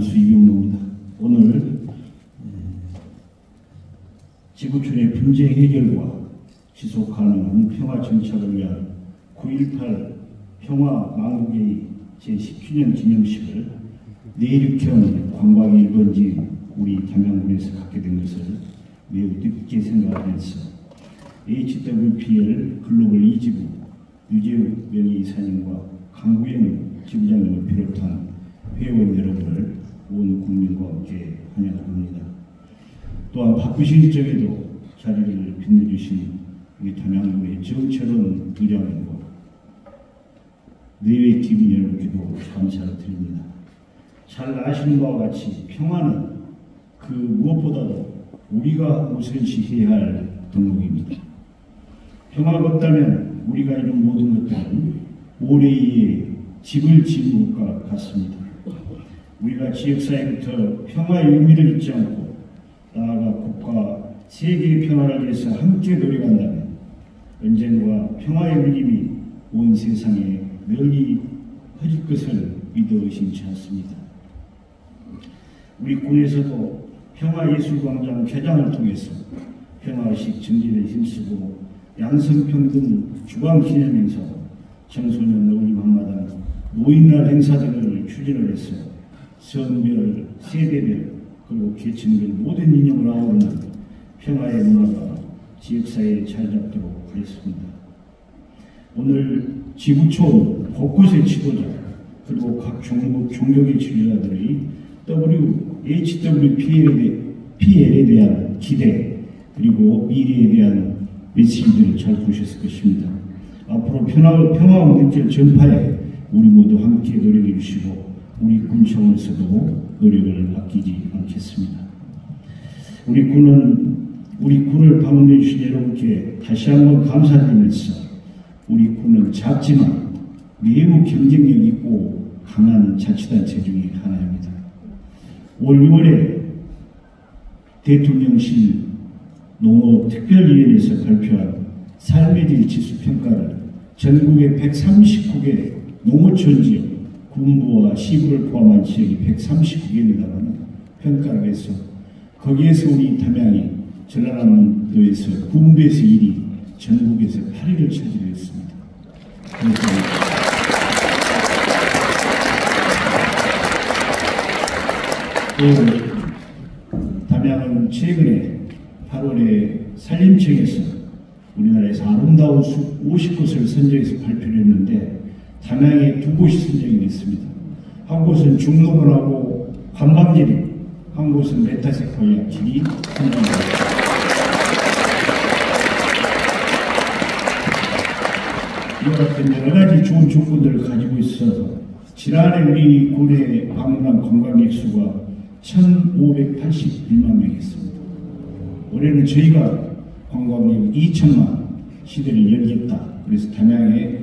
간수 이병로입니다. 오늘 지구촌의 분쟁 해결과 지속 가능한 평화 정착을 위한 9.18 평화 망국의 제10주년 기념식을 내륙형 관광 1번지 우리 담양군에서 갖게 된 것을 매우 뜻깊게 생각하면서 HWPL 글로벌 2지부 유재욱 명예이사님과 강구영 지부장님을 비롯한 회원 여러분을 온 국민과 함께 환영합니다. 또한 바쁘신 일정에도 자리를 빛내주신 우리 담양군의 정철원 의장님과 내외 기분 여러분께도 감사를 드립니다. 잘 아시는 바와 같이 평화는 그 무엇보다도 우리가 우선시해야 할 덕목입니다. 평화가 없다면 우리가 이룬 모든 것들은 모래위에 집을 지은 것과 같습니다. 우리가 지역사회부터 평화의 의미를 잊지 않고 나아가 국가 세계의 평화를 위해서 함께 노력한다면 언젠가 평화의 울림이 온 세상에 널리 퍼질 것을 믿어 의심치 않습니다. 우리 군에서도 평화예술광장 개장을 통해서 평화의식 증진에 힘쓰고 양성평등 주광기념행사, 청소년 어울림 한마당, 노인날 행사들을 추진을 해서 성별, 세대별, 그리고 계층별 모든 인형을 아우르는 평화의 문화가 지역사회에 자리 잡도록 하였습니다. 오늘 지구촌 곳곳의 지도자, 그리고 각 종교의 지도자들의 WHWPL에 대한 기대, 그리고 미래에 대한 메시지들을 잘 보셨을 것입니다. 앞으로 평화 운동길 전파에 우리 모두 함께 노력해 주시고 우리 군 차원에서도 노력을 아끼지 않겠습니다. 우리 군을 방문해 주신 여러분께 다시 한번 감사드리면서 우리 군은 작지만 매우 경쟁력 있고 강한 자치단체 중에 하나입니다. 올 6월에 대통령실 농업특별위원회에서 발표한 삶의 질 지수평가를 전국의 139개 농어촌 지역, 군부와 시부를 포함한 지역이 139개입니다만 평가를 해서 거기에서 우리 담양이 전라남도에서 군부에서 1위, 전국에서 8위를 차지했습니다. 또 담양은 최근에 8월에 산림청에서 우리나라에서 아름다운 숲 50곳을 선정해서 발표를 했는데 담양에 2곳이 선정이 됐습니다. 한 곳은 중록원하고 관방지리, 한 곳은 메타세코이아 길이 선정됩니다. 이와 같은 여러 가지 좋은 조건들을 가지고 있어서 지난해 우리 군에 방문한 관광객 수가 1,581만 명이었습니다. 올해는 저희가 관광객 2천만 시대를 열겠다. 그래서 담양에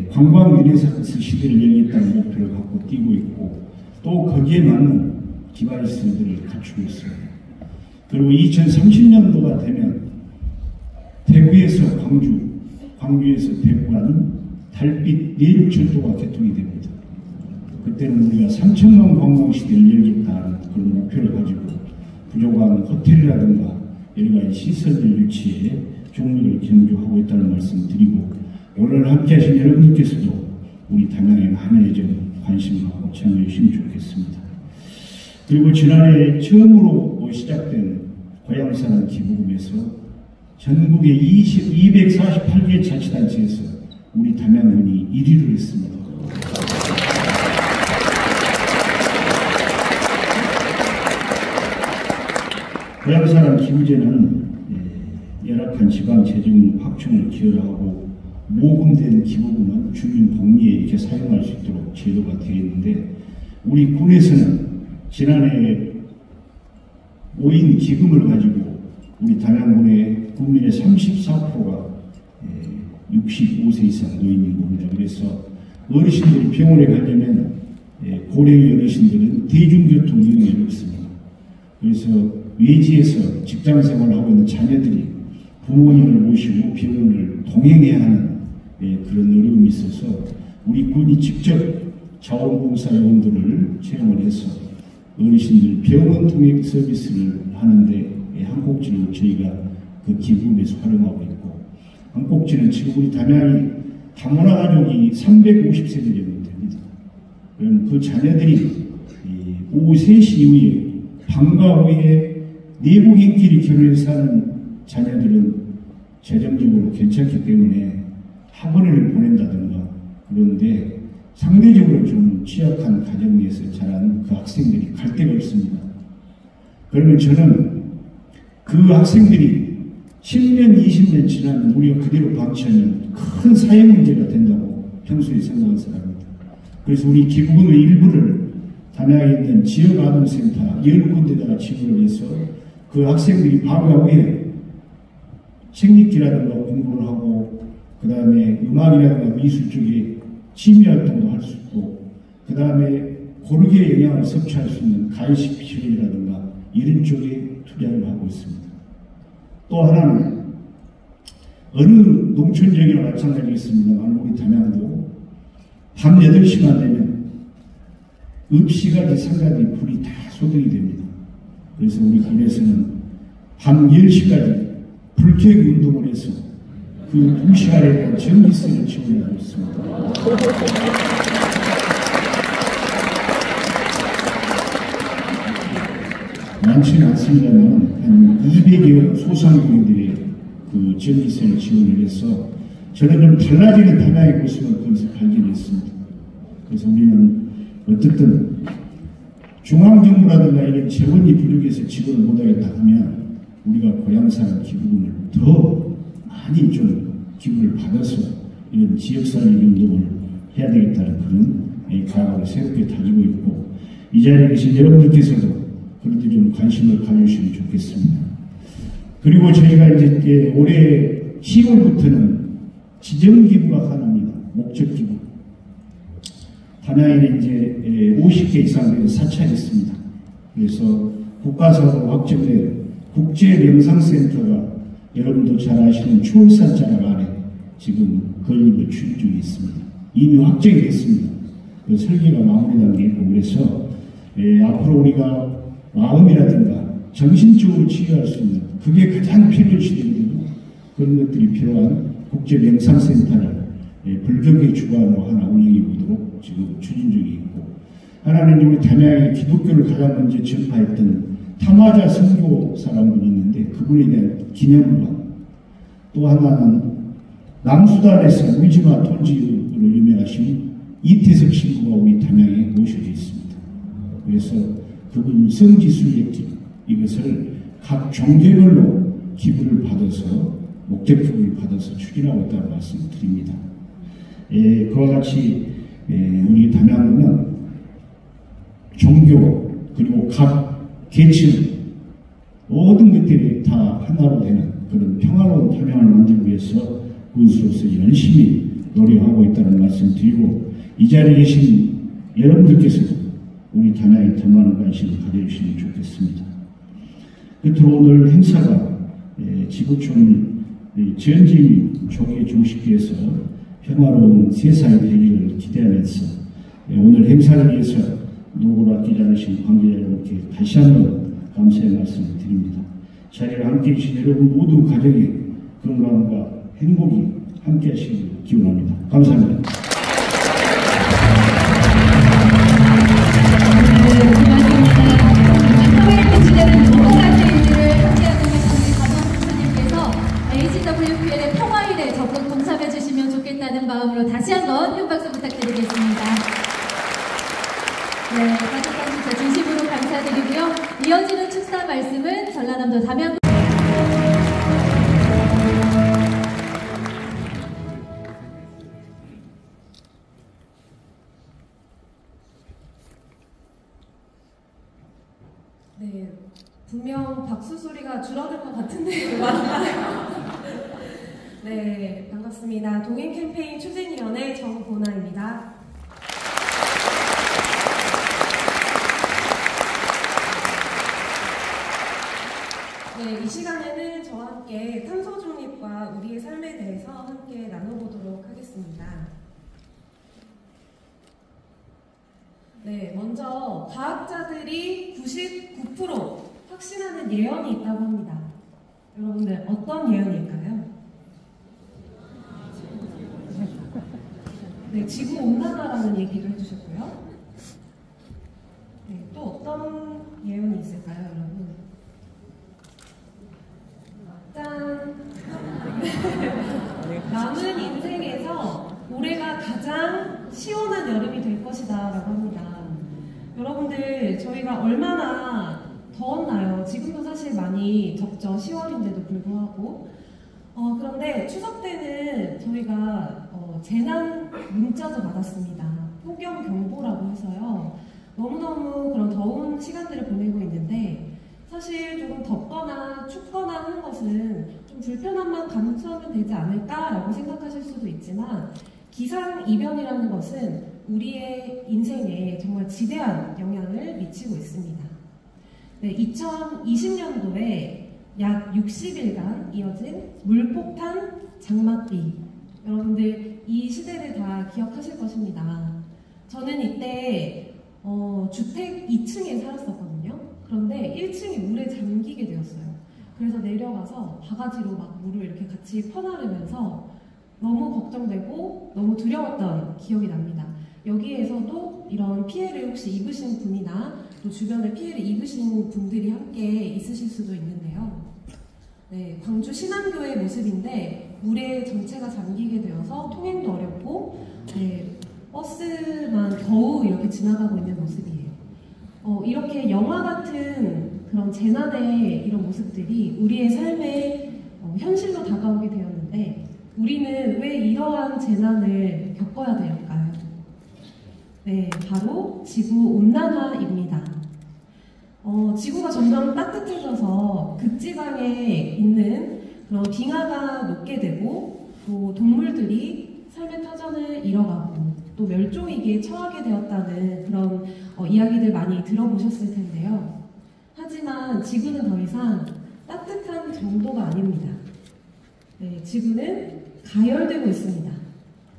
관광 르네상스 시대를 열겠다는 목표를 갖고 뛰고 있고 또 거기에 맞는 기반 시설들을 갖추고 있습니다. 그리고 2030년도가 되면 대구에서 광주, 광주에서 대구 간 달빛 내륙철도가 개통이 됩니다. 그때는 우리가 3천만 관광시대를 열겠다는 그런 목표를 가지고 부족한 호텔이라든가 여러 가지 시설들 유치에 종력을 견주하고 있다는 말씀 드리고 오늘 함께 하신 여러분들께서도 우리 담양에 많은 좀 관심 갖고 참여해 주시면 좋겠습니다. 그리고 지난해 처음으로 시작된 고향사랑 기부금에서 전국의 248개 자치단체에서 우리 담양군이 1위를 했습니다. 고향사랑 기부제는 열악한 지방 재정 확충을 기여하고 모금된 기부금은 주민 복리에 이렇게 사용할 수 있도록 제도가 되어 있는데 우리 군에서는 지난해 모인 기금을 가지고 우리 담양군의 국민의 34%가 65세 이상 노인인 겁니다. 그래서 어르신들이 병원에 가려면 고령의 어르신들은 대중교통 이용이 어렵습니다. 그래서 외지에서 직장생활을 하고 있는 자녀들이 부모님을 모시고 병원을 동행해야 하는 그런 어려움이 있어서 우리 군이 직접 자원봉사 요원들을 채용을 해서 어르신들 병원 통역 서비스를 하는데 한국지를 저희가 그 기부금에서 활용하고 있고, 한국지는 지금 우리 담양이 다문화 가족이 350세대 정도 됩니다. 그럼 그 자녀들이 오후 3시 이후에 방과 후에 내국인끼리 결혼해서 사는 자녀들은 재정적으로 괜찮기 때문에 학원을 보낸다든가, 그런데 상대적으로 좀 취약한 가정에서 자란 그 학생들이 갈 데가 없습니다. 그러면 저는 그 학생들이 10년, 20년 지나면 우리가 그대로 방치하면 큰 사회 문제가 된다고 평소에 생각한 사람입니다. 그래서 우리 기부금의 일부를 담양에 있는 지역아동센터 10군데다가 지원을 해서 그 학생들이 방과 후에 책읽기라든가 공부를 하고, 그 다음에 음악이라든가 미술 쪽에 취미활동도 할 수 있고, 그 다음에 고르게 영양을 섭취할 수 있는 가이식 비실이라든가 이런 쪽에 투자를 하고 있습니다. 또 하나는 어느 농촌 지역이나 마찬가지겠습니다만 우리 담양도 밤 8시만 되면 읍시가지 상가지 불이 다 소등이 됩니다. 그래서 우리 군에서는 밤 10시까지 불켜기 운동을 해서 그 2시간에 대한 전기세를 지원하고 있습니다. 많지는 않습니다만 한 200여 소상공인들의 그 전기세를 지원을 해서 저는 좀 달라지는 담양의 모습을 거기서 발견했습니다. 그래서 우리는 어떻든 중앙정부라든가 이런 재원이 부족해서 지원을 못하겠다 하면 우리가 고향사랑 기부금을 더 많이 좀 기부를 받아서 이런 지역살림 운동을 해야 되겠다는 그런 각오를 새롭게 다지고 있고, 이 자리에 계신 여러분들께서도 그런데 좀 관심을 가져주시면 좋겠습니다. 그리고 저희가 이제 올해 10월부터는 지정기부가 가능합니다. 목적기부. 담양에는 이제 50개 이상 되는 사찰이 있습니다. 그래서 국가사업으로 확정된 국제명상센터가 여러분도 잘 아시는 추월산자락 아래 지금 건립을 추진 중에 있습니다. 이미 확정이 됐습니다. 그 설계가 마무리 단계에 있고, 그래서 앞으로 우리가 마음이라든가 정신적으로 치유할 수 있는, 그게 가장 필요시되거든요. 그런 것들이 필요한 국제명상센터를 불교계 주관으로 하나 운영해 보도록 지금 추진 중에 있고, 하나는 우리 담양에 기독교를 가장 먼저 전파했던 타마자 선교사라는 분이 있는데 그분에 대한 기념관, 또 하나는 남수단에서 우지마 톤지로 유명하신 이태석 신부가 우리 담양에 모셔져 있습니다. 그래서 그분 성지순례길 이것을 각 종교별로 기부를 받아서 목적기부를 받아서 추진하고 있다는 말씀을 드립니다. 그와 같이 우리 담양은 종교 그리고 각 계층 모든 것들이 다 하나로 되는 그런 평화로운 담양을 만들기 위해서 군수로서 열심히 노력하고 있다는 말씀 드리고, 이 자리에 계신 여러분들께서도 우리 담양에 더 많은 관심을 가져주시면 좋겠습니다. 끝으로 오늘 행사가 지구촌 전진 조개 종식기에서 평화로운 세상의 되기를 기대하면서 오늘 행사를 위해서 노고를 아끼지 않으신 관계자 여러분께 다시 한번 감사의 말씀을 드립니다. 자리를 함께해 주신 여러분 모두 가정의 건강과 행복이 함께 하시길 기원합니다. 감사합니다. WPL의 평화일에 적극 동참해 주시면 좋겠다는 마음으로 다시 한번 큰 박수 부탁드리겠습니다. 네, 다시 한번 진심으로 감사드리고요. 이어지는 축사 말씀은 전라남도 담양 네, 분명 박수 소리가 줄어들 것 같은데 맞나요? 네, 반갑습니다. 동행 캠페인 추진위원회 정보나입니다. 네, 이 시간에는 저와 함께 탄소 중립과 우리의 삶에 대해서 함께 나눠보도록 하겠습니다. 네, 먼저 과학자들이 99% 확신하는 예언이 있다고 합니다. 여러분들 어떤 예언일까요? 네, 지구 온난화라는 얘기도 해주셨고요. 네, 또 어떤 예언이 있을까요, 여러분? 짠! 남은 인생에서 올해가 가장 시원한 여름이 될 것이다 라고 합니다. 여러분들 저희가 얼마나 더웠나요? 지금도 사실 많이 덥죠. 10월인데도 불구하고. 그런데 추석 때는 저희가 재난 문자도 받았습니다. 폭염경보라고 해서요. 너무너무 그런 더운 시간들을 보내고 있는데 사실 조금 덥거나 춥거나 하는 것은 좀 불편함만 감수하면 되지 않을까라고 생각하실 수도 있지만 기상이변이라는 것은 우리의 인생에 정말 지대한 영향을 미치고 있습니다. 네, 2020년도에 약 60일간 이어진 물폭탄 장맛비. 여러분들 이 시대를 다 기억하실 것입니다. 저는 이때 주택 2층에 살았었거든요. 그런데 1층이 물에 잠기게 되었어요. 그래서 내려가서 바가지로 막 물을 이렇게 같이 퍼나르면서 너무 걱정되고 너무 두려웠던 기억이 납니다. 여기에서도 이런 피해를 혹시 입으신 분이나 또 주변에 피해를 입으신 분들이 함께 있으실 수도 있는데요. 네, 광주 신안교의 모습인데 물에 전체가 잠기게 되어서 통행도 어렵고 네, 버스만 겨우 이렇게 지나가고 있는 모습이에요. 이렇게 영화 같은 그런 재난의 이런 모습들이 우리의 삶에 현실로 다가오게 되었는데 우리는 왜 이러한 재난을 겪어야 될까요? 네, 바로 지구온난화입니다. 지구가 점점 따뜻해져서 극지방에 있는 그런 빙하가 녹게 되고 또 동물들이 삶의 터전을 잃어가고 또 멸종위기에 처하게 되었다는 그런 이야기들 많이 들어보셨을 텐데요. 하지만 지구는 더 이상 따뜻한 정도가 아닙니다. 네, 지구는 가열되고 있습니다.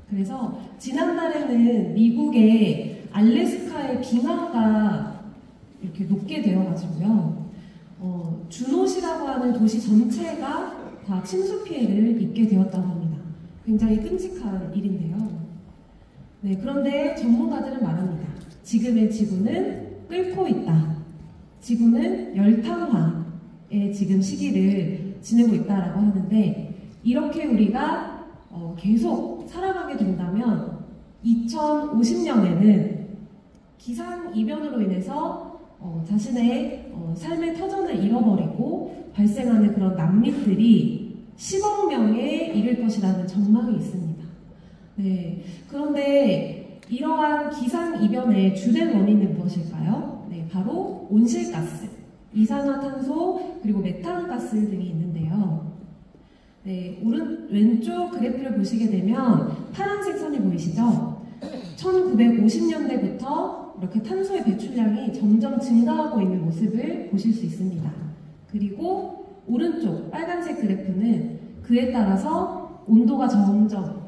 그래서 지난달에는 미국의 알래스카의 빙하가 이렇게 녹게 되어가지고요. 주노시라고 하는 도시 전체가 다 침수 피해를 입게 되었다고 합니다. 굉장히 끔찍한 일인데요. 네, 그런데 전문가들은 말합니다. 지금의 지구는 끓고 있다. 지구는 열탕화의 지금 시기를 지내고 있다라고 하는데 이렇게 우리가 계속 살아가게 된다면 2050년에는 기상이변으로 인해서 자신의 삶의 터전을 잃어버리고 발생하는 그런 난민들이 10억 명에 이를 것이라는 전망이 있습니다. 네, 그런데 이러한 기상이변의 주된 원인은 무엇일까요? 네, 바로 온실가스, 이산화탄소, 그리고 메탄가스 등이 있는데요. 네, 왼쪽 그래프를 보시게 되면 파란색 선이 보이시죠? 1950년대부터 이렇게 탄소의 배출량이 점점 증가하고 있는 모습을 보실 수 있습니다. 그리고 오른쪽 빨간색 그래프는 그에 따라서 온도가 점점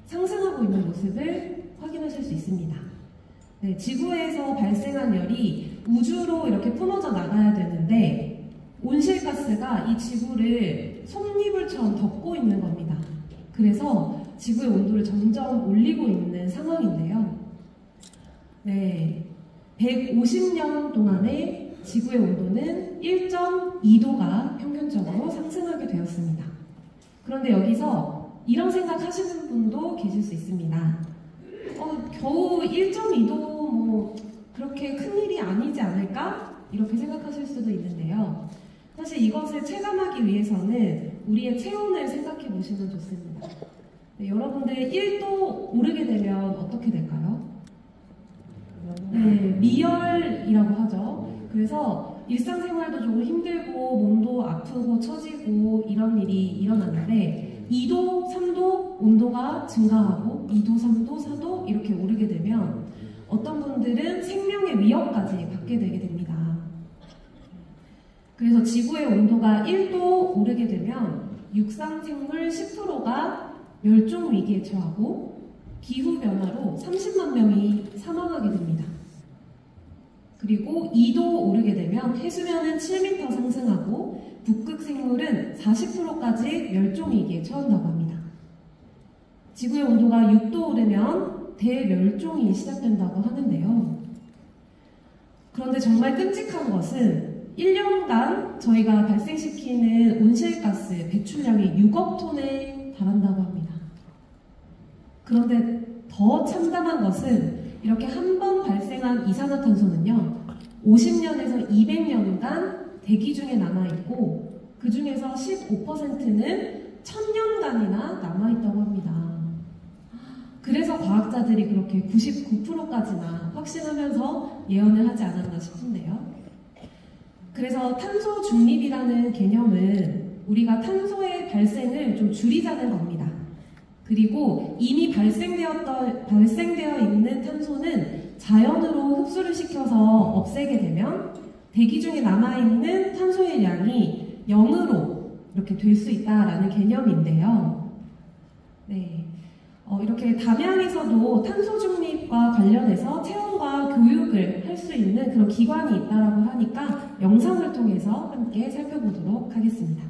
상승하고 있는 모습을 확인하실 수 있습니다. 네, 지구에서 발생한 열이 우주로 이렇게 뿜어져 나가야 되는데 온실가스가 이 지구를 솜니불처럼 덮고 있는 겁니다. 그래서 지구의 온도를 점점 올리고 있는 상황인데요. 네, 150년 동안에 지구의 온도는 1.2도가 평균적으로 상승하게 되었습니다. 그런데 여기서 이런 생각하시는 분도 계실 수 있습니다. 겨우 1.2도 뭐 그렇게 큰일이 아니지 않을까? 이렇게 생각하실 수도 있는데요. 사실 이것을 체감하기 위해서는 우리의 체온을 생각해 보시면 좋습니다. 네, 여러분들 1도 오르게 되면 어떻게 될까요? 네, 미열이라고 하죠. 그래서 일상생활도 조금 힘들고 몸도 아프고 처지고 이런 일이 일어나는데 2도, 3도 온도가 증가하고 2도, 3도, 4도 이렇게 오르게 되면 어떤 분들은 생명의 위협까지 받게 되게 됩니다. 그래서 지구의 온도가 1도 오르게 되면 육상생물 10%가 멸종위기에 처하고 기후변화로 30만 명이 사망하게 됩니다. 그리고 2도 오르게 되면 해수면은 7m 상승하고 북극 생물은 40%까지 멸종위기에 처한다고 합니다. 지구의 온도가 6도 오르면 대멸종이 시작된다고 하는데요. 그런데 정말 끔찍한 것은 1년간 저희가 발생시키는 온실가스 배출량이 6억 톤에 달한다고 합니다. 그런데 더 참담한 것은 이렇게 한 번 발생한 이산화탄소는요, 50년에서 200년간 대기 중에 남아있고 그 중에서 15%는 1000년간이나 남아있다고 합니다. 그래서 과학자들이 그렇게 99%까지나 확신하면서 예언을 하지 않았나 싶은데요. 그래서 탄소 중립이라는 개념은 우리가 탄소의 발생을 좀 줄이자는 겁니다. 그리고 이미 발생되어 있는 탄소는 자연으로 흡수를 시켜서 없애게 되면 대기 중에 남아있는 탄소의 양이 0으로 이렇게 될 수 있다라는 개념인데요. 네. 이렇게 담양에서도 탄소 중립과 관련해서 체험과 교육을 할 수 있는 그런 기관이 있다고 하니까 영상을 통해서 함께 살펴보도록 하겠습니다.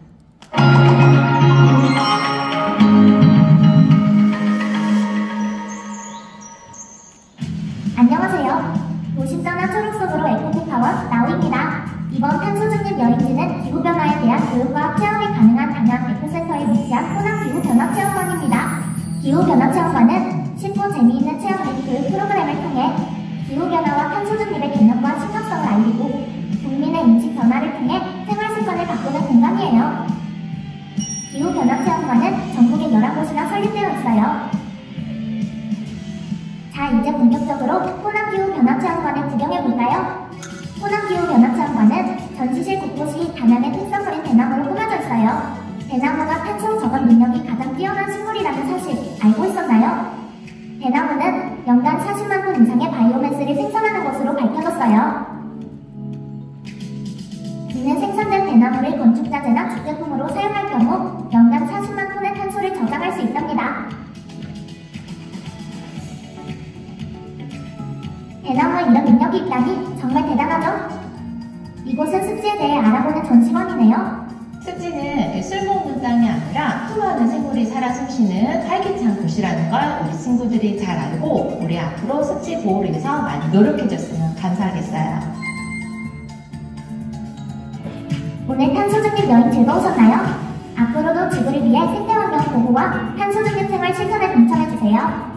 안녕하세요. 도심 떠나 초록 속으로 에코피파원 나우입니다. 이번 탄소 중립 여행지는 기후변화에 대한 교육과 체험이 가능한 담양 에코센터에 위치한 호남기후변화체험관입니다. 기후변화체험관은 쉽고 재미있는 체험 및 교육 프로그램을 통해 기후변화와 탄소 중립의 개념과 심각성을 알리고 국민의 인식 변화를 통해 생활습관을 바꾸는 공간이에요. 기후변화체험관은 전국에 11곳이나 설립되어 있어요. 자, 이제 본격적으로 호남기후변화체험관을 구경해볼까요? 호남기후변화체험관은 전시실 곳곳이 담양의 특성물인 대나무로 꾸며져 있어요. 대나무가 탄소 저감 능력이 가장 뛰어난 식물이라는 사실 알고 있었나요? 대나무는 연간 40만 톤 이상의 바이오매스를 생산하는 것으로 밝혀졌어요. 이는 생산된 대나무를 건축자재나 주제품으로 사용할 경우 연간 40만 톤의 탄소를 저장할 수 있답니다. 대나무에 이런 능력이 있다니 정말 대단하죠? 이곳은 습지에 대해 알아보는 전시관이네요. 습지는 쓸모없는 땅이 아니라 수많은 생물이 살아 숨쉬는 활기찬 곳이라는 걸 우리 친구들이 잘 알고 우리 앞으로 습지 보호를 위해서 많이 노력해줬으면 감사하겠어요. 오늘 탄소 중립 여행 즐거우셨나요? 앞으로도 지구를 위해 생태환경 보호와 탄소 중립 생활 실천에 동참해주세요.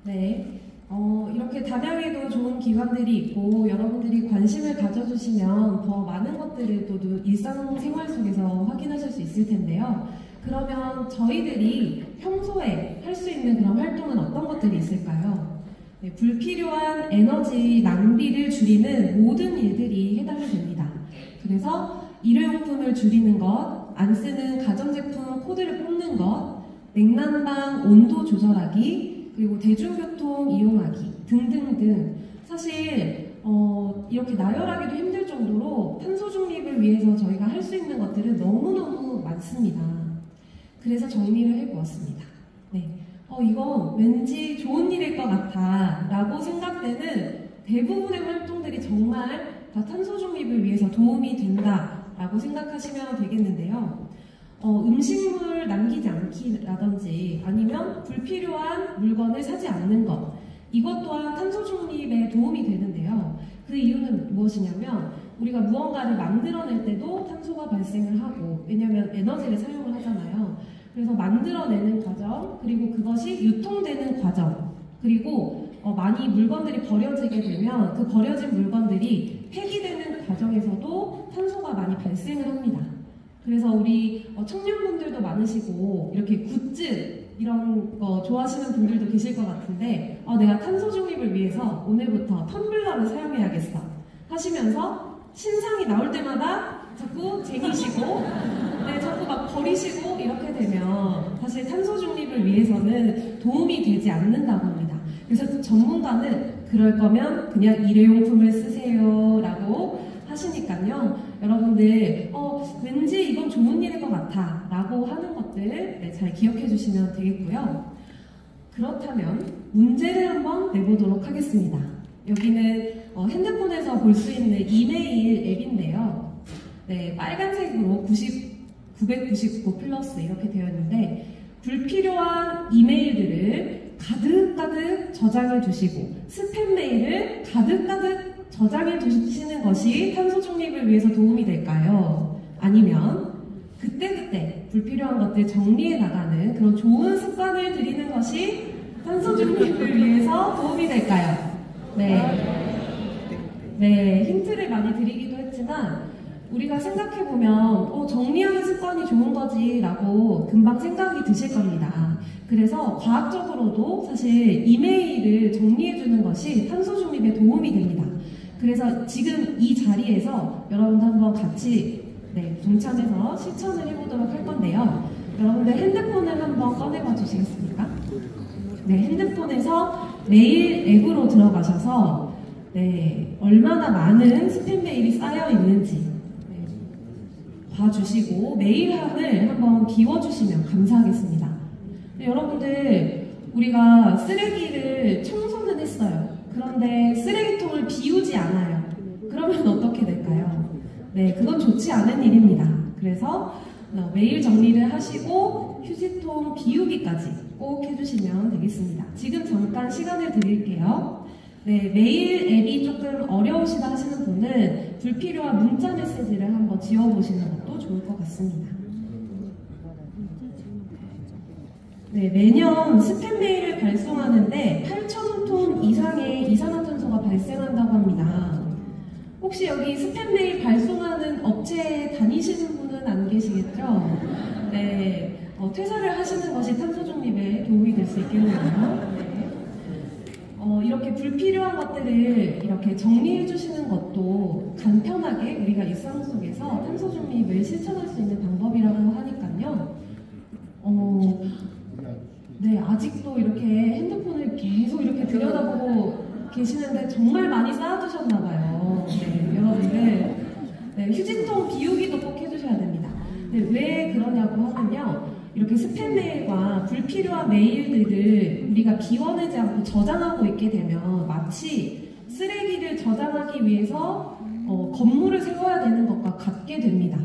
네, 이렇게 담양에도 좋은 기관들이 있고 여러분들이 관심을 가져주시면 더 많은 것들을 또 일상생활 속에서 확인하실 수 있을 텐데요. 그러면 저희들이 평소에 할 수 있는 그런 활동은 어떤 것들이 있을까요? 네, 불필요한 에너지 낭비를 줄이는 모든 일들이 해당이 됩니다. 그래서 일회용품을 줄이는 것, 안 쓰는 가전제품 코드를 뽑는 것, 냉난방 온도 조절하기, 그리고 대중교통 이용하기 등등등. 사실 이렇게 나열하기도 힘들 정도로 탄소 중립을 위해서 저희가 할 수 있는 것들은 너무너무 많습니다. 그래서 정리를 해보았습니다. 네. 이건 왠지 좋은 일일 것 같아 라고 생각되는 대부분의 활동들이 정말 다 탄소 중립을 위해서 도움이 된다 라고 생각하시면 되겠는데요. 음식물 남기지 않기라든지 아니면 불필요한 물건을 사지 않는 것, 이것 또한 탄소 중립에 도움이 되는데요. 그 이유는 무엇이냐면 우리가 무언가를 만들어낼 때도 탄소가 발생을 하고, 왜냐하면 에너지를 사용을 하잖아요. 그래서 만들어내는 과정, 그리고 그것이 유통되는 과정, 그리고 많이 물건들이 버려지게 되면 그 버려진 물건들이 폐기되는 과정에서도 탄소가 많이 발생을 합니다. 그래서 우리 청년분들도 많으시고 이렇게 굿즈 이런 거 좋아하시는 분들도 계실 것 같은데 내가 탄소 중립을 위해서 오늘부터 텀블러를 사용해야겠어 하시면서 신상이 나올 때마다 자꾸 쟁이시고 자꾸 막 버리시고 이렇게 되면 사실 탄소 중립을 위해서는 도움이 되지 않는다고 합니다. 그래서 전문가는 그럴 거면 그냥 일회용품을 쓰세요 라고 하시니까요. 여러분들 왠지 이건 좋은 일일 것 같아 라고 하는 것들 잘 기억해 주시면 되겠고요. 그렇다면 문제를 한번 내보도록 하겠습니다. 여기는 핸드폰에서 볼 수 있는 이메일 앱인데요. 네, 빨간색으로 999 플러스 이렇게 되어 있는데 불필요한 이메일들을 가득가득 저장해 두시고 스팸 메일을 가득가득 저장해 두시는 것이 탄소 중립을 위해서 도움이 될까요? 아니면 그때그때 불필요한 것들 정리해 나가는 그런 좋은 습관을 들이는 것이 탄소 중립을 위해서 도움이 될까요? 네, 힌트를 많이 드리기도 했지만 우리가 생각해보면 정리하는 습관이 좋은 거지 라고 금방 생각이 드실 겁니다. 그래서 과학적으로도 사실 이메일을 정리해주는 것이 탄소 중립에 도움이 됩니다. 그래서 지금 이 자리에서 여러분들 한번 같이 동참해서 실천을 해보도록 할 건데요. 여러분들 핸드폰을 한번 꺼내봐 주시겠습니까? 네, 핸드폰에서 메일 앱으로 들어가셔서 얼마나 많은 스팸 메일이 쌓여 있는지 봐주시고 메일함을 한번 비워주시면 감사하겠습니다. 여러분들 우리가 쓰레기를 청소는 했어요. 그런데 쓰레기통을 비우지 않아요. 그러면 어떻게 될까요? 네, 그건 좋지 않은 일입니다. 그래서 메일 정리를 하시고 휴지통 비우기까지 꼭 해주시면 되겠습니다. 지금 잠깐 시간을 드릴게요. 네, 메일 앱이 조금 어려우시다 하시는 분은 불필요한 문자 메시지를 한번 지워보시는 것도 좋을 것 같습니다. 네, 매년 스팸 메일을 발송하는데 8,000톤 이상의 이산화탄소가 발생한다고 합니다. 혹시 여기 스팸 메일 발송하는 업체에 다니시는 분은 안 계시겠죠? 네, 퇴사를 하시는 것이 탄소 중립에 도움이 될 수 있겠네요. 이렇게 불필요한 것들을 이렇게 정리해 주시는 것도 간편하게 우리가 일상 속에서 탄소 중립을 실천할 수 있는 방법이라고 하니까요. 네, 아직도 이렇게 핸드폰을 계속 이렇게 들여다보고 계시는데 정말 많이 쌓아두셨나봐요. 네, 여러분들. 네, 휴지통 비우기도 꼭 해주셔야 됩니다. 네, 왜 그러냐고 하면요. 이렇게 스팸 메일과 불필요한 메일들을 우리가 비워내지 않고 저장하고 있게 되면 마치 쓰레기를 저장하기 위해서 건물을 세워야 되는 것과 같게 됩니다.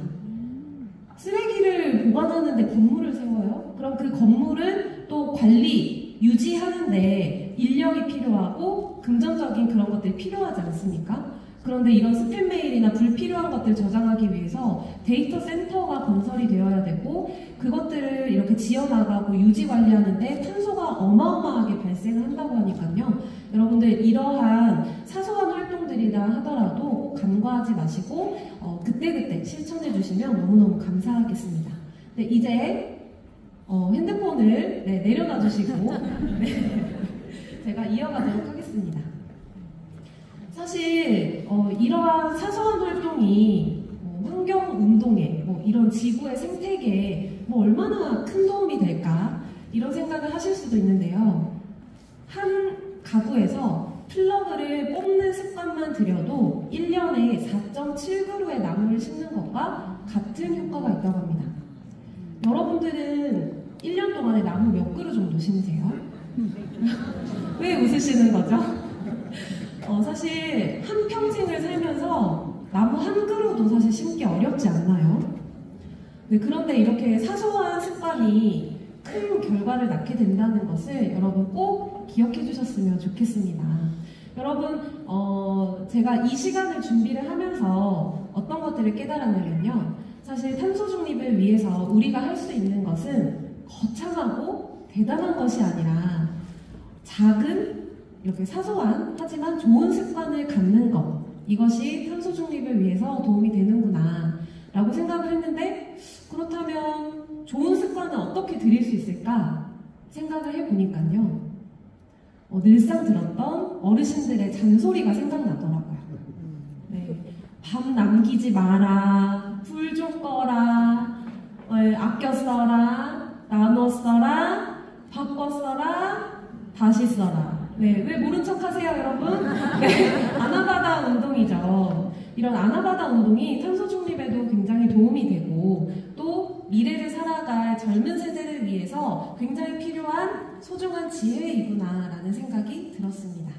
쓰레기를 보관하는데 건물을 세워요? 그럼 그 건물은 또 관리, 유지하는데 인력이 필요하고 금전적인 그런 것들이 필요하지 않습니까? 그런데 이런 스팸 메일이나 불필요한 것들 저장하기 위해서 데이터 센터가 건설이 되어야 되고 그것들을 이렇게 지어나가고 유지 관리하는데 탄소가 어마어마하게 발생한다고 하니까요. 여러분들 이러한 사소한 활동들이라 하더라도 꼭 간과하지 마시고 그때그때 실천해 주시면 너무너무 감사하겠습니다. 네, 이제 핸드폰을 내려놔 주시고 제가 이어가도록 하겠습니다. 사실 이러한 사소한 활동이 환경운동에 이런 지구의 생태계에 얼마나 큰 도움이 될까 이런 생각을 하실 수도 있는데요. 한 가구에서 플러그를 뽑는 습관만 들여도 1년에 4.7그루의 나무를 심는 것과 같은 효과가 있다고 합니다. 여러분들은 1년 동안에 나무 몇 그루 정도 심으세요? 왜 웃으시는 거죠? 사실 한평생을 살면서 나무 한 그루도 사실 심기 어렵지 않나요? 네, 그런데 이렇게 사소한 습관이 큰 결과를 낳게 된다는 것을 여러분 꼭 기억해 주셨으면 좋겠습니다. 여러분, 제가 이 시간을 준비를 하면서 어떤 것들을 깨달았냐면요. 사실 탄소 중립을 위해서 우리가 할 수 있는 것은 거창하고 대단한 것이 아니라 작은 이렇게 사소한 하지만 좋은 습관을 갖는 것, 이것이 탄소 중립을 위해서 도움이 되는구나 라고 생각을 했는데, 그렇다면 좋은 습관을 어떻게 들일 수 있을까 생각을 해보니까요, 늘상 들었던 어르신들의 잔소리가 생각나더라고요. 네, 밥 남기지 마라, 불 좀 꺼라, 아껴 써라, 나눠 써라, 바꿔 써라, 다시 써라. 네, 왜 모른 척 하세요, 여러분? 네, 아나바다 운동이죠. 이런 아나바다 운동이 탄소 중립에도 굉장히 도움이 되고 또 미래를 살아갈 젊은 세대를 위해서 굉장히 필요한 소중한 지혜이구나라는 생각이 들었습니다.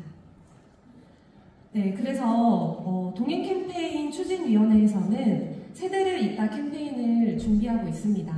네, 그래서 동행 캠페인 추진위원회에서는 세대를 잇다 캠페인을 준비하고 있습니다.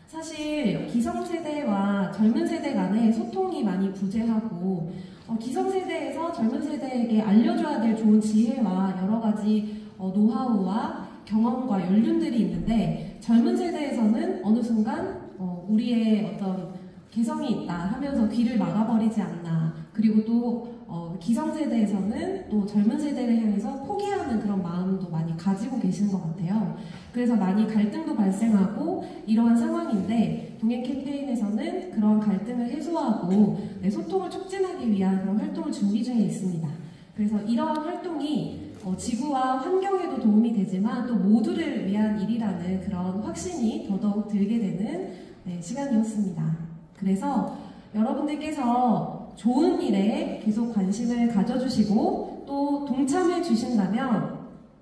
사실 기성세대와 젊은 세대 간의 소통이 많이 부재하고 기성세대에서 젊은 세대에게 알려줘야 될 좋은 지혜와 여러 가지 노하우와 경험과 연륜들이 있는데 젊은 세대에서는 어느 순간 우리의 어떤 개성이 있다 하면서 귀를 막아버리지 않나, 그리고 또 기성세대에서는 또 젊은 세대를 향해서 포기하는 그런 마음도 많이 가지고 계시는 것 같아요. 그래서 많이 갈등도 발생하고 이러한 상황인데 동행 캠페인에서는 그런 갈등을 해소하고 소통을 촉진하기 위한 그런 활동을 준비 중에 있습니다. 그래서 이러한 활동이 지구와 환경에도 도움이 되지만 또 모두를 위한 일이라는 그런 확신이 더더욱 들게 되는 시간이었습니다. 그래서 여러분들께서 좋은 일에 계속 관심을 가져주시고 또 동참해 주신다면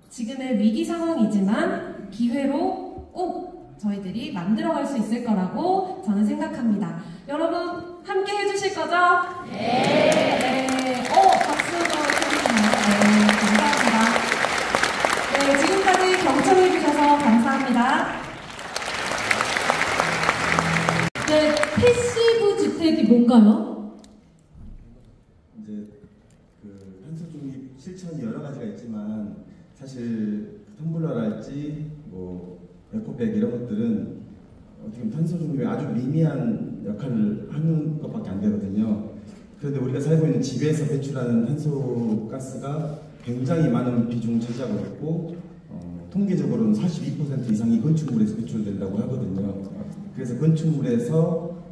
지금의 위기 상황이지만 기회로 꼭 저희들이 만들어갈 수 있을 거라고 저는 생각합니다. 여러분 함께 해주실 거죠? 네. 박수도 쳐주시나요? 네, 감사합니다. 네, 지금까지 경청해 주셔서 감사합니다. 네, 패시브 주택이 뭔가요? 이제 탄소 중립 실천이 여러 가지가 있지만 사실 텀블러랄지 에코백 이런 것들은 어떻게 보면 탄소 중립에 아주 미미한 역할을 하는 것밖에 안 되거든요. 그런데 우리가 살고 있는 집에서 배출하는 탄소 가스가 굉장히 많은 비중을 차지하고 있고 통계적으로는 42% 이상이 건축물에서 배출된다고 하거든요. 그래서 건축물에서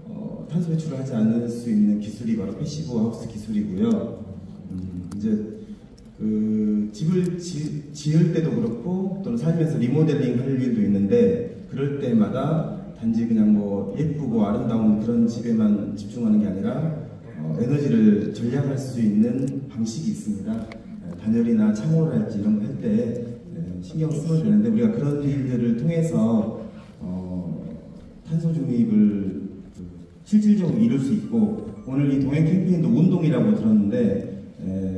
탄소 배출을 하지 않을 수 있는 기술이 바로 패시브 하우스 기술이고요. 이제 집을 지을 때도 그렇고 또는 살면서 리모델링 할 일도 있는데 그럴 때마다 단지 그냥 예쁘고 아름다운 그런 집에만 집중하는 게 아니라 에너지를 절약할 수 있는 방식이 있습니다. 단열이나 창호랄지 이런 거 할 때 신경 쓰면 되는데 우리가 그런 일들을 통해서 탄소 중립을 실질적으로 이룰 수 있고 오늘 이 동행 캠페인도 운동이라고 들었는데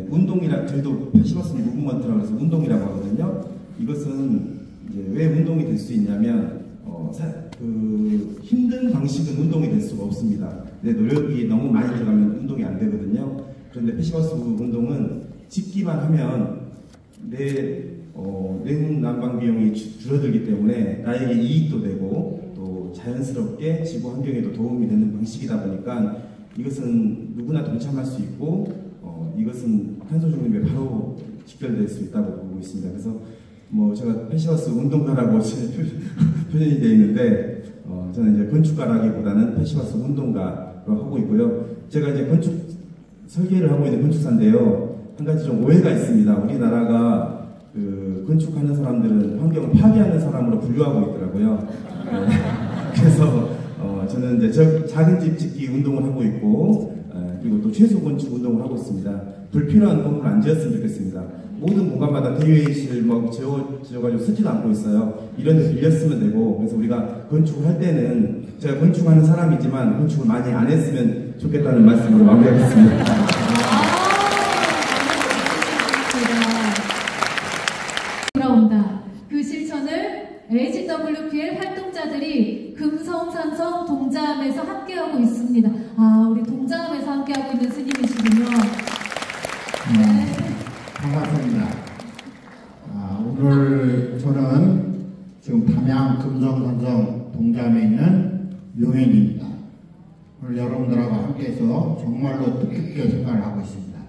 운동이라 저희도 패시버스 무브먼트라고 해서 운동이라고 하거든요. 이것은 이제 왜 운동이 될 수 있냐면 힘든 방식은 운동이 될 수가 없습니다. 근데 노력이 너무 많이 들어가면 운동이 안 되거든요. 그런데 패시버스 운동은 짓기만 하면 내분 난방 비용이 줄어들기 때문에 나에게 이익도 되고 또 자연스럽게 지구 환경에도 도움이 되는 방식이다 보니까 이것은 누구나 동참할 수 있고 이것은 탄소 중립에 바로 직결될 수 있다고 보고 있습니다. 그래서 제가 패시버스 운동가라고 표현이 되어 있는데 저는 이제 건축가라기보다는 패시버스 운동가로 하고 있고요. 제가 이제 건축 설계를 하고 있는 건축사인데요. 한 가지 좀 오해가 있습니다. 우리나라가 건축하는 사람들은 환경을 파괴하는 사람으로 분류하고 있더라고요. 그래서 저는 이제 작은 집 짓기 운동을 하고 있고 그리고 또 최소 건축 운동을 하고 있습니다. 불필요한 건물 안 지었으면 좋겠습니다. 모든 공간마다 대회의실 지어가지고 쓰지도 않고 있어요. 이런 데 빌렸으면 되고 그래서 우리가 건축을 할 때는 제가 건축하는 사람이지만 건축을 많이 안 했으면 좋겠다는 말씀으로 마무리하겠습니다. 돌아온다. 그 실천을 HWPL 활동자들이 금성산성 동자암에서 함께하고 있습니다. 우리 동자암에서 함께하고 있는 스님이시군요. 네. 반갑습니다. 오늘 저는 지금 담양 금성산성 동자암에 있는 용행입니다. 오늘 여러분들하고 함께해서 정말로 뜻깊게 생각을 하고 있습니다.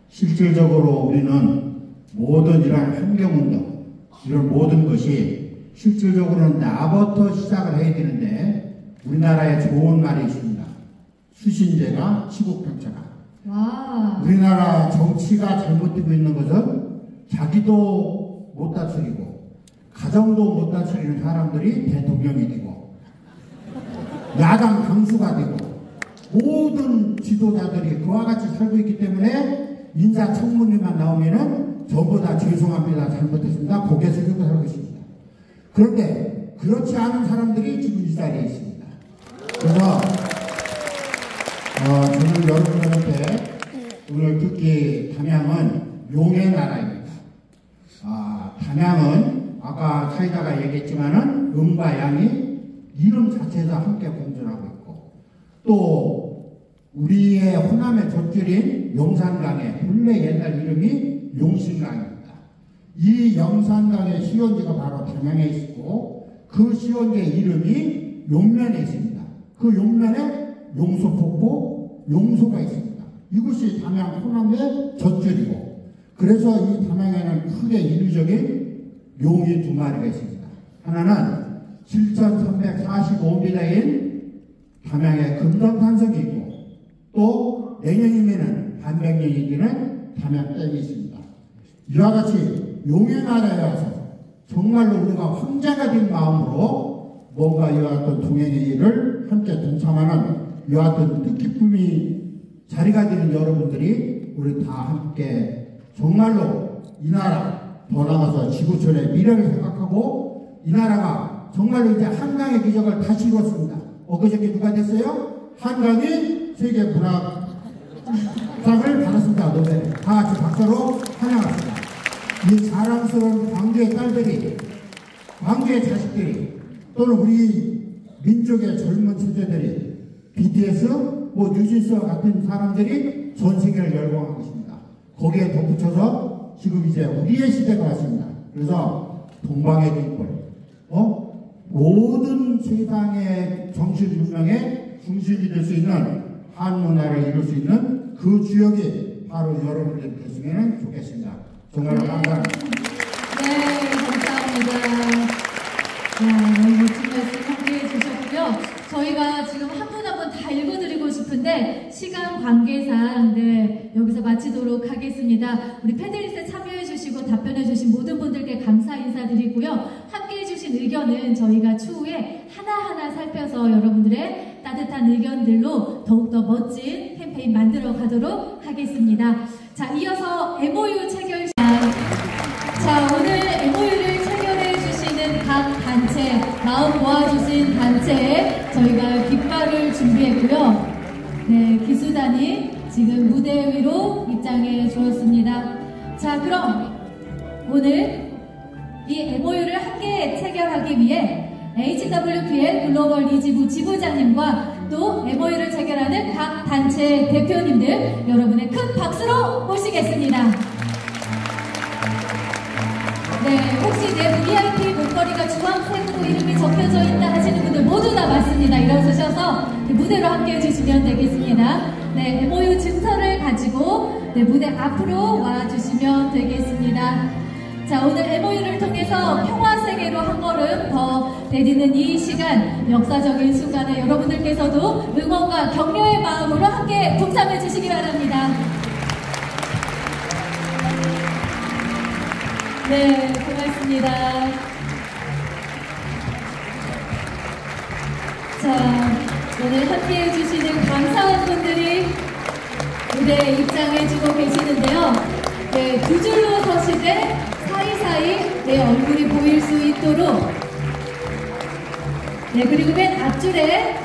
실질적으로 우리는 모든 이러한 환경운동, 이런 모든 것이 실질적으로는 나부터 시작을 해야 되는데 우리나라에 좋은 말이 있습니다. 수신제가 치국평천하. 와. 우리나라 정치가 잘못되고 있는 것은 자기도 못 다스리고 가정도 못 다스리는 사람들이 대통령이 되고 야당 당수가 되고 모든 지도자들이 그와 같이 살고 있기 때문에 인사청문회만 나오면은 전부 다 죄송합니다, 잘못했습니다, 고개 숙이고 살고 있습니다. 그런데 그렇지 않은 사람들이 지금 이 자리에 있습니다. 그래서 저는 여러분들한테 오늘 듣기 담양은 용의 나라입니다. 담양은 아까 사회자가 얘기했지만은 음과 양이 이름 자체에서 함께 공존하고 있고, 또 우리의 호남의 젖줄인 용산강의 본래 옛날 이름이 용신강입니다. 이 용산강의 시원지가 바로 담양에 있고, 그 시원지의 이름이 용면에 있습니다. 그 용면에 용소폭포, 용소가 있습니다. 이곳이 담양 호남의 젖줄이고, 그래서 이 담양에는 크게 이류적인 용이 두 마리가 있습니다. 하나는 7,345m인 담양의 금성탄석이 있고, 또 내년이면은 반백년이 되는 담양댐이 있습니다. 이와 같이 용의 나라에 와서 정말로 우리가 황제가 된 마음으로 뭔가 이와 같은 동행의 일을 함께 동참하는 이와 같은 뜻깊음이 자리가 되는 여러분들이 우리 다 함께 정말로 이 나라 더 나아가서 지구촌의 미래를 생각하고, 이 나라가 정말로 이제 한강의 기적을 다시 이뤘습니다. 엊그저께 누가 됐어요? 한강이 세계 문화상을 받았습니다. 노벨. 다 같이 박수로 환영합니다. 이 사랑스러운 광주의 딸들이, 광주의 자식들이, 또는 우리 민족의 젊은 세대들이 BTS, 뉴진스와 같은 사람들이 전 세계를 열광하고 있습니다. 거기에 덧붙여서 지금 이제 우리의 시대가 왔습니다. 그래서 동방의 뒷골, 모든 세상의 정신 문명의 중심이 될 수 있는 한문화를 이룰 수 있는 그 주역이 바로 여러분들이 됐으면 좋겠습니다. 정말 감사합니다. 네, 감사합니다. 너무 멋진 말씀 함께 해주셨고요. 저희가 지금 한 분 한 분 다 읽어드리고 싶은데 시간 관계상 여기서 마치도록 하겠습니다. 우리 패널리스트에 참여해주시고 답변해주신 모든 분들께 감사 인사드리고요. 함께해주신 의견은 저희가 추후에 하나하나 살펴서 여러분들의 따뜻한 의견들로 더욱더 멋진 캠페인 만들어 가도록 하겠습니다. 자, 이어서 MOU 체결 자, 오늘 MOU를 체결해 주시는 각 단체, 마음 모아주신 단체에 저희가 깃발을 준비했고요. 네, 기수단이 지금 무대 위로 입장해 주었습니다. 자, 그럼 오늘 이 MOU를 함께 체결하기 위해 HWPL 글로벌 리지부 지부장님과 또 MOU를 체결하는 각 단체 대표님들 여러분의 큰 박수로 모시겠습니다. 네, 혹시 내 VIP 목걸이가 주황색으로 이름이 적혀져 있다 하시는 분들 모두 다 맞습니다. 일어서셔서 무대로 함께 해주시면 되겠습니다. 네, MOU 증서를 가지고 무대 앞으로 와주시면 되겠습니다. 자, 오늘 MOU를 통해서 평화 세계로 한 걸음 더 내딛는 이 시간, 역사적인 순간에 여러분들께서도 응원과 격려의 마음으로 함께 동참해 주시기 바랍니다. 네, 고맙습니다. 자, 오늘 함께 해주시는 감사한 분들이 무대에 입장해주고 계시는데요. 네, 두 줄로 서실 때 사이사이 내 얼굴이 보일 수 있도록, 네, 그리고 맨 앞줄에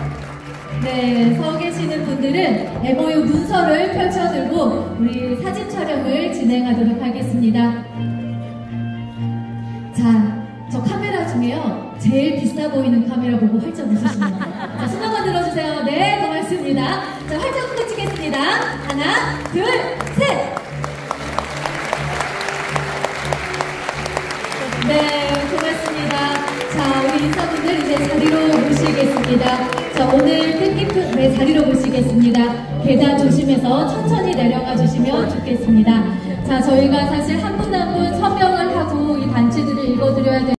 서 계시는 분들은 MOU 문서를 펼쳐들고 우리 사진 촬영을 진행하도록 하겠습니다. 자, 저 카메라 중에요, 제일 비싸 보이는 카메라 보고 활짝 웃으시면 돼요. 자, 손 한번 들어주세요. 네, 고맙습니다. 자, 활짝 웃고 찍겠습니다. 하나, 둘, 셋! 네, 고맙습니다. 자, 우리 인사분들 이제 자리로 모시겠습니다. 자, 오늘 뜻깊은 자리로 모시겠습니다. 계단 조심해서 천천히 내려가 주시면 좋겠습니다. 자, 저희가 사실 한 분 한 분 서명을 하고 이 단체들을 읽어드려야 됩니다.